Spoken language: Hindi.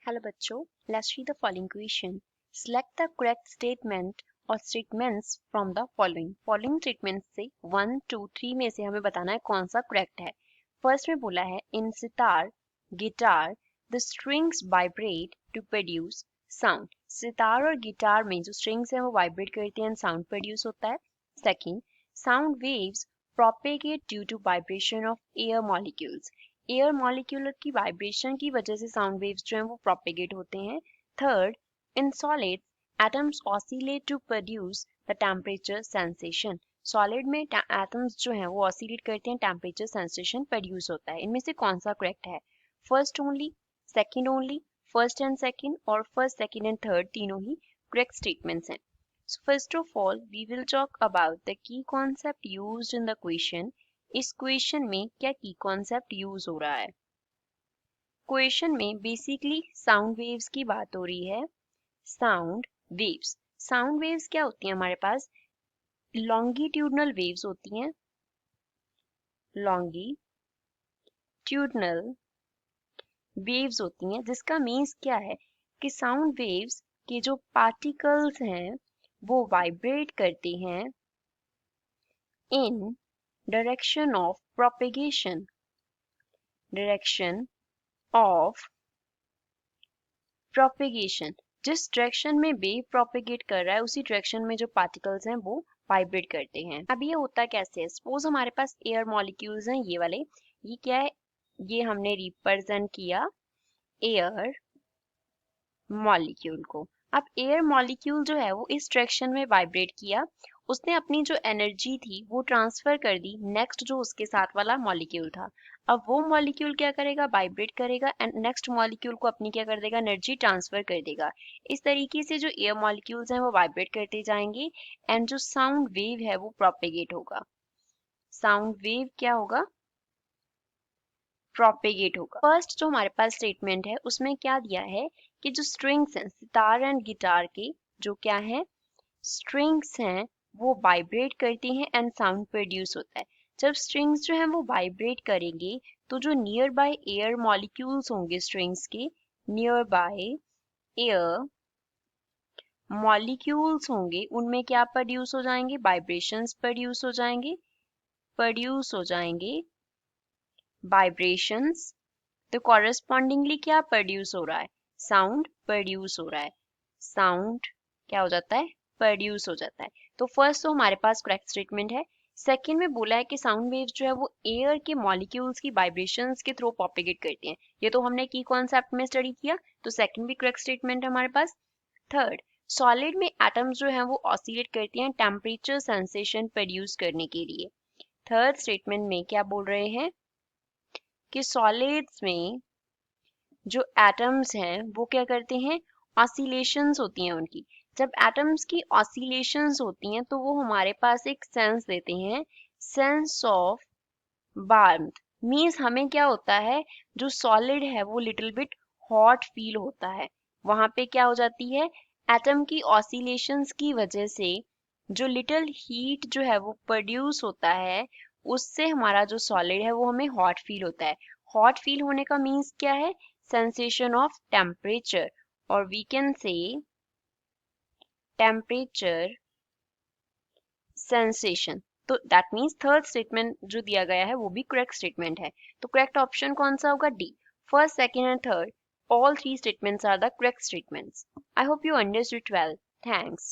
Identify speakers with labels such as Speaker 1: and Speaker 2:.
Speaker 1: Hello बच्चों, let's read the following question. Select the correct statement or statements from the following. Following statements से 1, 2, 3 में से हमें बताना है कौन सा correct है. First में बोला है in sitar, guitar, the strings vibrate to produce sound. Sitar और गिटार में जो strings हैं वो vibrate करते हैं and sound produce होता है. Second, sound waves propagate due to vibration of air molecules. Air molecule की वाइब्रेशन की वजह से साउंड वेव्स जो हैं वो प्रोपेगेट होते हैं. Third, in solids atoms oscillate to produce the temperature sensation. Solid में एटम्स जो हैं वो ऑसिलेट करते हैं, टेम्परेचर सेंसेशन प्रोड्यूस होता है. इनमें से कौन सा करेक्ट है? First only, second only, first and second और फर्स्ट, सेकंड एंड थर्ड तीनों ही करेक्ट स्टेटमेंट्स हैं. So first of all, we will talk about the key concept used in the question. इस क्वेश्चन में क्या की कॉन्सेप्ट यूज हो रहा है? क्वेश्चन में बेसिकली साउंड वेव्स की बात हो रही है. साउंड वेव्स क्या होती हैं हमारे पास? लॉन्गिट्यूडनल वेव्स होती हैं. लॉन्गिट्यूडनल वेव्स होती हैं जिसका मीन्स क्या है कि साउंड वेव्स के जो पार्टिकल्स हैं वो वाइब्रेट करते हैं इन direction of propagation. जिस डायरेक्शन में वेव प्रोपेगेट कर रहा है उसी डायरेक्शन में जो पार्टिकल्स हैं वो वाइब्रेट करते हैं. अब ये होता कैसे है? सपोज हमारे पास एयर मॉलिक्यूल्स हैं, ये वाले. ये क्या है? ये हमने रिप्रेजेंट किया एयर मॉलिक्यूल को. अब एयर मॉलिक्यूल जो है वो इस डायरेक्शन में वाइब्रेट किया, उसने अपनी जो एनर्जी थी वो ट्रांसफर कर दी नेक्स्ट जो उसके साथ वाला मॉलिक्यूल था. अब वो मॉलिक्यूल क्या करेगा? वाइब्रेट करेगा एंड नेक्स्ट मॉलिक्यूल को अपनी क्या कर देगा? एनर्जी ट्रांसफर कर देगा. इस तरीके से जो एयर मॉलिक्यूल्स हैं वो वाइब्रेट करते जाएंगे एंड जो साउंड वेव है वो प्रोपेगेट होगा. साउंड वेव क्या होगा? प्रोपेगेट होगा. फर्स्ट जो हमारे पास स्टेटमेंट है उसमें क्या दिया है कि जो स्ट्रिंग्स हैं सितार एंड गिटार के, जो क्या है स्ट्रिंग्स हैं, वो वाइब्रेट करती हैं एंड साउंड प्रोड्यूस होता है. जब स्ट्रिंग्स जो हैं वो वाइब्रेट करेंगे तो जो नियर बाय एयर मॉलिक्यूल्स होंगे स्ट्रिंग्स के, नियर बाय एयर मॉलिक्यूल्स होंगे, उनमें क्या प्रोड्यूस हो जाएंगे? वाइब्रेशंस प्रोड्यूस हो जाएंगे वाइब्रेशंस. तो कॉरेस्पॉन्डिंगली क्या प्रोड्यूस हो रहा है? साउंड प्रोड्यूस हो रहा है. साउंड क्या हो जाता है? प्रोड्यूस हो जाता है. तो फर्स्ट तो हमारे पास करेक्ट स्टेटमेंट है. सेकंड में बोला है कि साउंड वेव्स जो है वो एयर के मॉलिक्यूल्स की वाइब्रेशंस के थ्रू प्रोपेगेट करते हैं. ये तो हमने की कॉन्सेप्ट में स्टडी किया, तो सेकंड भी करेक्ट स्टेटमेंट है हमारे पास. थर्ड, सॉलिड में एटम्स जो हैं वो ऑसिलेट करते हैं टेम्परेचर सेंसेशन प्रोड्यूस करने के लिए. थर्ड स्टेटमेंट में क्या बोल रहे हैं कि सॉलिड्स में जो एटम्स हैं वो क्या करते हैं? ऑसिलेशंस होती हैं उनकी. जब एटम्स की ऑसिलेशंस होती हैं तो वो हमारे पास एक सेंस देते हैं, सेंस ऑफ वार्मथ. मींस हमें क्या होता है, जो सॉलिड है वो लिटिल बिट हॉट फील होता है. वहां पे क्या हो जाती है? एटम की ऑसिलेशंस की वजह से जो लिटिल हीट जो है वो प्रोड्यूस होता है, उससे हमारा जो सॉलिड है वो हमें हॉट फील होता है. हॉट फील होने का मीन्स क्या है? सेंसेशन ऑफ टेम्परेचर, और we can say temperature sensation. तो दैट मीन्स थर्ड स्टेटमेंट जो दिया गया है वो भी करेक्ट स्टेटमेंट है. तो करेक्ट ऑप्शन कौन सा होगा? D. First, second and third, all three statements are the correct statements. I hope you understood well. Thanks.